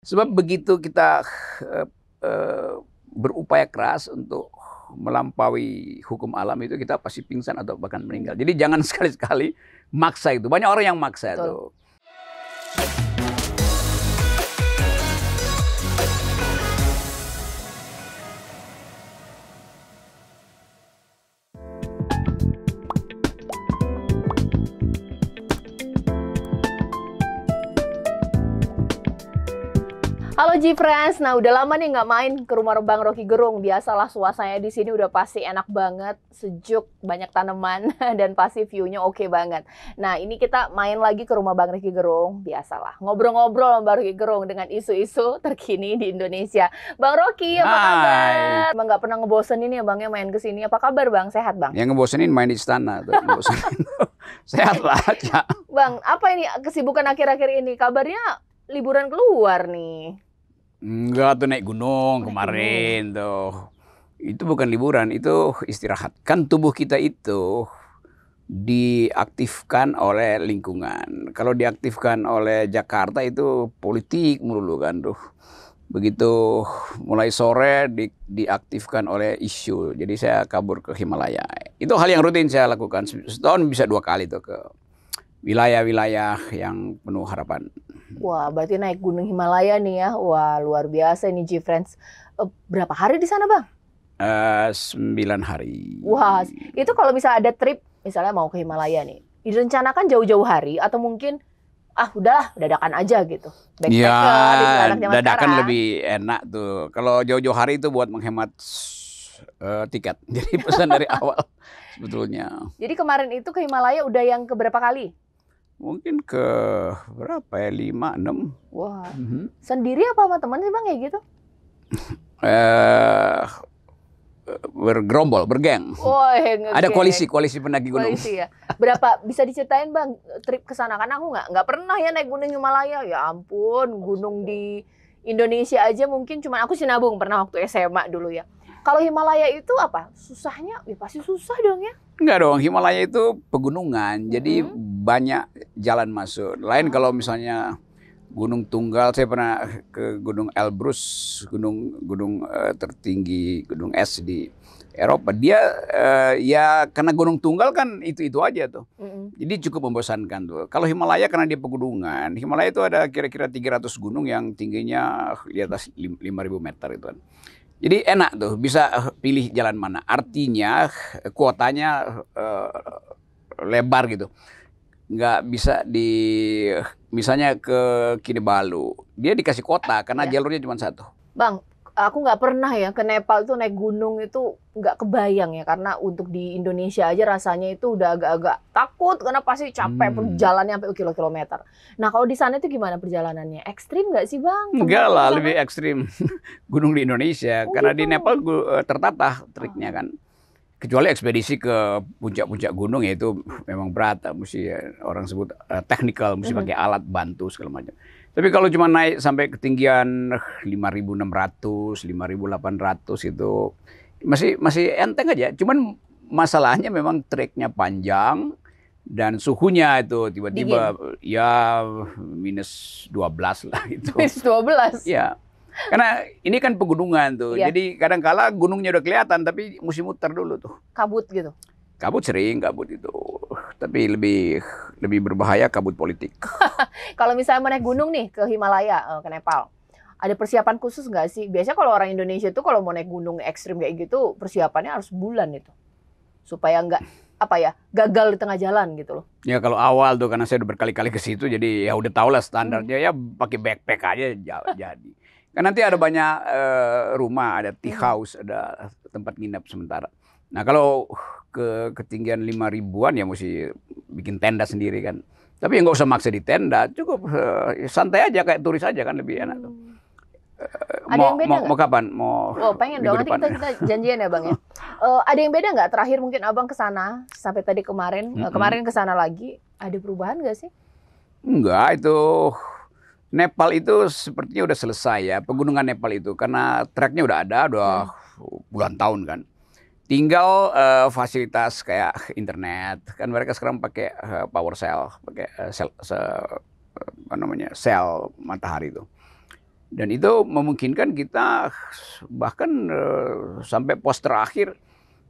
Sebab begitu kita berupaya keras untuk melampaui hukum alam itu kita pasti pingsan atau bahkan meninggal. Jadi jangan sekali-sekali maksa itu. Banyak orang yang maksa itu. Halo G-Friends, nah udah lama nih nggak main ke rumah Bang Rocky Gerung. Biasalah suasananya di sini udah pasti enak banget, sejuk, banyak tanaman, dan pasti view-nya oke banget. Nah ini kita main lagi ke rumah Bang Rocky Gerung, biasalah. Ngobrol-ngobrol sama Bang Rocky Gerung dengan isu-isu terkini di Indonesia. Bang Rocky, apa kabar? Bang nggak pernah ngebosenin ya Bang ya main ke sini. Apa kabar Bang? Sehat Bang? Yang ngebosenin main di istana. Sehat lah aja. Bang, apa ini kesibukan akhir-akhir ini? Kabarnya liburan keluar nih. Enggak tuh naik gunung kemarin tuh. Itu bukan liburan, itu istirahat. Kan tubuh kita itu diaktifkan oleh lingkungan. Kalau diaktifkan oleh Jakarta itu politik melulu kan tuh. Begitu mulai sore diaktifkan oleh isu. Jadi saya kabur ke Himalaya. Itu hal yang rutin saya lakukan. Setahun bisa 2 kali tuh ke wilayah-wilayah yang penuh harapan. Wah, berarti naik Gunung Himalaya nih ya. Wah, luar biasa nih G-Friends. Berapa hari di sana, Bang? 9 hari. Wah, itu kalau misalnya ada trip, misalnya mau ke Himalaya nih, direncanakan jauh-jauh hari atau mungkin udahlah, dadakan aja gitu. Ya, dadakan lebih enak tuh. Kalau jauh-jauh hari itu buat menghemat tiket. Jadi pesan dari awal sebetulnya. Jadi kemarin itu ke Himalaya udah yang keberapa kali? Mungkin ke berapa ya, 5, 6. Wah, sendiri apa sama teman sih Bang kayak gitu? Bergerombol, bergeng. Oh, ada koalisi pendaki gunung. Koalisi ya. Berapa bisa diceritain Bang trip ke sana? Karena aku nggak pernah ya naik gunung Himalaya. Ya ampun, gunung di Indonesia aja mungkin cuma aku Sinabung pernah waktu SMA dulu ya. Kalau Himalaya itu apa? Susahnya? Ya pasti susah dong ya. Enggak dong, Himalaya itu pegunungan. Jadi banyak jalan masuk. Lain kalau misalnya Gunung Tunggal, saya pernah ke Gunung Elbrus, gunung tertinggi, gunung es di Eropa. Dia ya karena Gunung Tunggal kan itu aja tuh. Jadi cukup membosankan tuh. Kalau Himalaya karena dia pegunungan, Himalaya itu ada kira-kira 300 gunung yang tingginya di atas 5.000 meter itu kan. Jadi enak tuh, bisa pilih jalan mana. Artinya kuotanya lebar gitu. Nggak bisa misalnya ke Kinabalu. Dia dikasih kuota karena jalurnya cuma satu. Bang, aku nggak pernah ya ke Nepal itu naik gunung itu nggak kebayang ya. Karena untuk di Indonesia aja rasanya itu udah agak-agak takut. Karena pasti capek perjalanannya sampai kilometer. Nah kalau di sana itu gimana perjalanannya? Ekstrim nggak sih Bang? Enggak lah, lebih ekstrim gunung di Indonesia. Karena gitu. di Nepal tertata triknya kan. Kecuali ekspedisi ke puncak-puncak gunung ya itu memang berat, mesti orang sebut teknikal, mesti pakai alat bantu segala macam. Tapi kalau cuma naik sampai ketinggian 5.600, 5.800 itu masih enteng aja. Cuman masalahnya memang treknya panjang dan suhunya itu tiba-tiba ya -12 lah itu. -12. Ya. Karena ini kan pegunungan tuh, jadi kadang-kala gunungnya udah kelihatan tapi mesti muter dulu tuh. Kabut gitu? Kabut sering, kabut itu. Tapi lebih berbahaya kabut politik. Kalau misalnya mau naik gunung nih ke Himalaya, ke Nepal, ada persiapan khusus nggak sih? Biasanya kalau orang Indonesia tuh kalau mau naik gunung ekstrim kayak gitu, persiapannya harus bulan itu. Supaya nggak gagal di tengah jalan gitu loh. Ya kalau awal tuh karena saya udah berkali-kali ke situ, jadi ya udah tau lah standarnya, ya pakai backpack aja jadi. Kan nanti ada banyak rumah, ada tea house, ada tempat nginep sementara. Nah kalau ke ketinggian 5.000-an ya mesti bikin tenda sendiri kan. Tapi ya nggak usah maksa di tenda, cukup santai aja kayak turis aja kan lebih enak tuh. Ada yang beda mau kapan? Pengen dong, nanti kita janjian ya Bang ya. Ada yang beda nggak? Terakhir mungkin Abang ke sana sampai tadi kemarin ke sana lagi, ada perubahan nggak sih? Enggak, itu Nepal itu sepertinya udah selesai ya, pegunungan Nepal itu. Karena treknya udah ada, udah puluhan tahun kan. Tinggal fasilitas kayak internet. Kan mereka sekarang pakai power cell, pakai sel matahari itu. Dan itu memungkinkan kita bahkan sampai pos terakhir,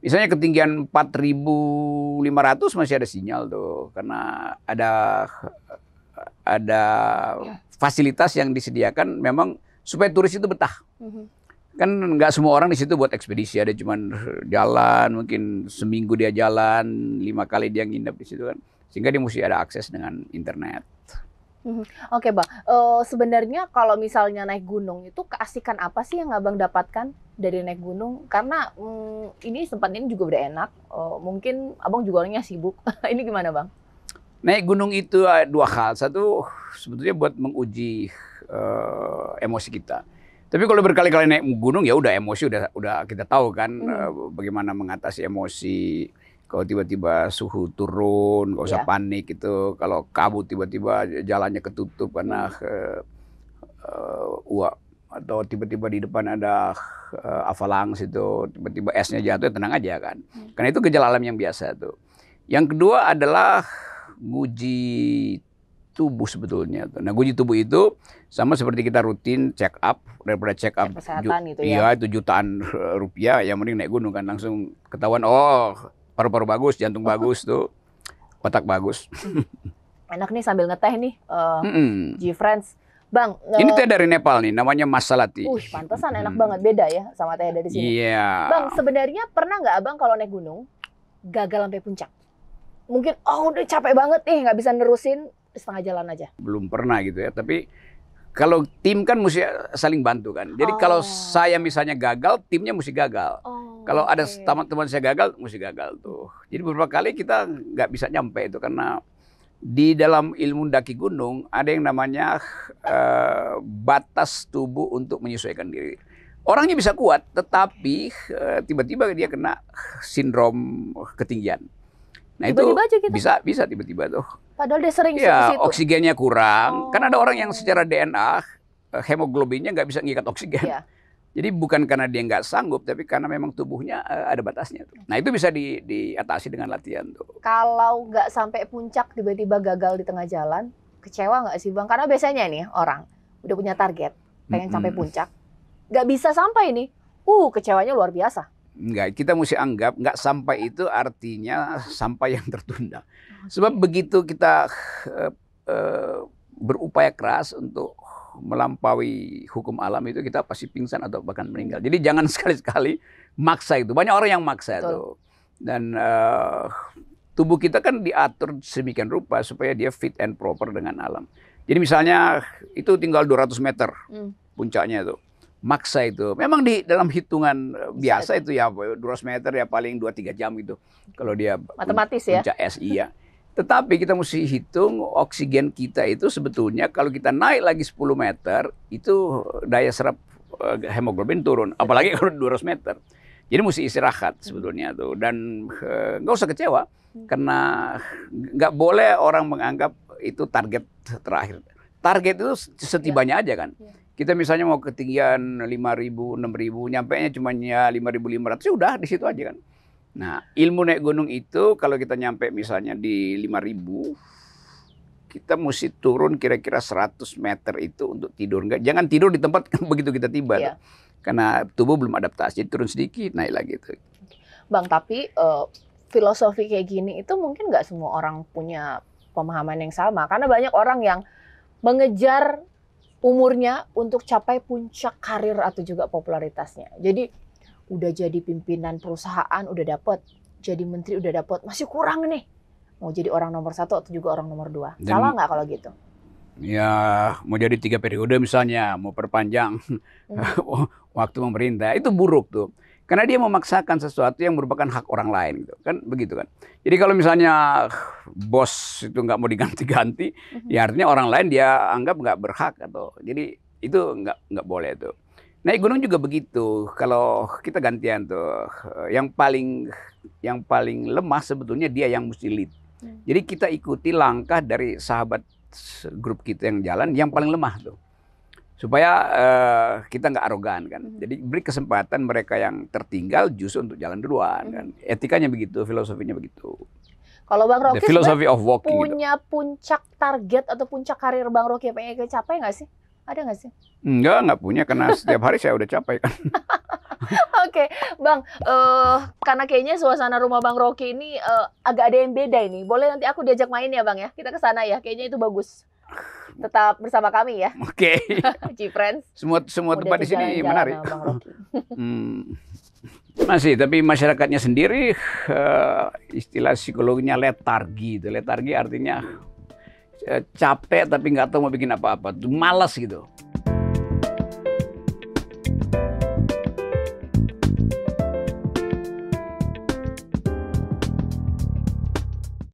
misalnya ketinggian 4.500 masih ada sinyal tuh, karena ada fasilitas yang disediakan memang supaya turis itu betah. Kan nggak semua orang di situ buat ekspedisi, ada cuman jalan, mungkin seminggu dia jalan, 5 kali dia nginep di situ kan, sehingga dia mesti ada akses dengan internet. Oke Bang, sebenarnya kalau misalnya naik gunung itu keasikan apa sih yang Abang dapatkan dari naik gunung? Karena ini tempatnya juga udah enak, mungkin Abang juga orangnya sibuk. Ini gimana Bang? Naik gunung itu dua hal. Satu sebetulnya buat menguji emosi kita. Tapi kalau berkali-kali naik gunung ya udah emosi udah kita tahu kan bagaimana mengatasi emosi. Kalau tiba-tiba suhu turun, nggak usah panik itu. Kalau kabut tiba-tiba jalannya ketutup karena uap atau tiba-tiba di depan ada avalanche itu, tiba-tiba esnya jatuh, tenang aja kan. Karena itu gejala alam yang biasa tuh. Yang kedua adalah nguji tubuh sebetulnya. Nah, nguji tubuh itu sama seperti kita rutin check up, daripada check up kesehatan gitu ya. Iya, itu jutaan rupiah, yang mending naik gunung kan langsung ketahuan, oh paru-paru bagus, jantung bagus tuh, otak bagus. Enak nih sambil ngeteh nih, G-Friends. Bang, ini teh dari Nepal nih, namanya Masalati. Pantesan enak banget, beda ya sama teh dari sini. Iya. Bang, sebenarnya pernah nggak Abang kalau naik gunung gagal sampai puncak? Mungkin, udah capek banget nih, nggak bisa nerusin, setengah jalan aja. Belum pernah gitu ya, tapi kalau tim kan mesti saling bantu kan. Jadi kalau saya misalnya gagal, timnya mesti gagal. Kalau ada teman-teman saya gagal, mesti gagal tuh. Jadi beberapa kali kita nggak bisa nyampe itu karena di dalam ilmu daki gunung ada yang namanya batas tubuh untuk menyesuaikan diri. Orangnya bisa kuat, tetapi tiba-tiba dia kena sindrom ketinggian. Nah tiba-tiba itu kita bisa tiba-tiba tuh. Padahal dia sering ya, situ. Oksigennya kurang. Kan ada orang yang secara DNA hemoglobinnya nggak bisa ngikat oksigen. Iya. Jadi bukan karena dia nggak sanggup, tapi karena memang tubuhnya ada batasnya tuh. Nah itu bisa diatasi dengan latihan tuh. Kalau nggak sampai puncak tiba-tiba gagal di tengah jalan, kecewa nggak sih Bang? Karena biasanya nih orang udah punya target, pengen sampai puncak, nggak bisa sampai nih, kecewanya luar biasa. Enggak, kita mesti anggap nggak sampai itu artinya sampai yang tertunda. Sebab begitu kita berupaya keras untuk melampaui hukum alam itu, kita pasti pingsan atau bahkan meninggal. Jadi jangan sekali-sekali maksa itu. Banyak orang yang maksa itu. Dan tubuh kita kan diatur sedemikian rupa supaya dia fit and proper dengan alam. Jadi misalnya itu tinggal 200 meter puncaknya itu. Maksa itu. Memang di dalam hitungan biasa itu ya 200 meter ya paling 2-3 jam gitu. Kalau dia matematis ya. Puncak es, iya. Tetapi kita mesti hitung oksigen kita itu sebetulnya kalau kita naik lagi 10 meter itu daya serap hemoglobin turun. Apalagi kalau 200 meter. Jadi mesti istirahat sebetulnya tuh. Dan nggak usah kecewa. Karena nggak boleh orang menganggap itu target terakhir. Target itu setibanya aja kan. Kita misalnya mau ketinggian 5.000, 6.000, nyampenya cuma ya 5.500, ya udah di situ aja kan. Nah, ilmu naik gunung itu kalau kita nyampe misalnya di 5.000, kita mesti turun kira-kira 100 meter itu untuk tidur. Jangan tidur di tempat begitu kita tiba. Iya. Karena tubuh belum adaptasi, jadi turun sedikit, naik lagi tuh. Bang, tapi filosofi kayak gini itu mungkin nggak semua orang punya pemahaman yang sama. Karena banyak orang yang mengejar umurnya untuk capai puncak karir atau juga popularitasnya. Jadi udah jadi pimpinan perusahaan udah dapat, jadi menteri udah dapat, masih kurang nih. Mau jadi orang nomor 1 atau juga orang nomor 2. Salah nggak kalau gitu? Ya mau jadi 3 periode misalnya, mau perpanjang waktu memerintah, itu buruk tuh. Karena dia memaksakan sesuatu yang merupakan hak orang lain gitu. Kan begitu kan. Jadi kalau misalnya bos itu nggak mau diganti-ganti, ya artinya orang lain dia anggap nggak berhak atau jadi itu nggak boleh tuh. Naik gunung juga begitu. Kalau kita gantian tuh, yang paling lemah sebetulnya dia yang mesti lead. Jadi kita ikuti langkah dari sahabat grup kita yang jalan yang paling lemah tuh. Supaya kita nggak arogan kan. Jadi beri kesempatan mereka yang tertinggal justru untuk jalan duluan kan. Etikanya begitu, filosofinya begitu. Kalau Bang Rocky philosophy of walking punya gitu. Puncak target atau puncak karir Bang Rocky pengen kecapai nggak sih? Ada nggak sih? Nggak punya karena setiap hari saya udah capek kan. Oke, Bang, karena kayaknya suasana rumah Bang Rocky ini agak ada yang beda ini. Boleh nanti aku diajak main ya, Bang ya? Kita ke sana ya. Kayaknya itu bagus. Tetap bersama kami ya, Oke. Cifriends. Semua Udah tempat di tuh sini jalan-jalan menarik. sama Bang Rocky. Masih, tapi masyarakatnya sendiri istilah psikologinya letargi. Letargi artinya capek tapi nggak tahu mau bikin apa-apa. Malas gitu.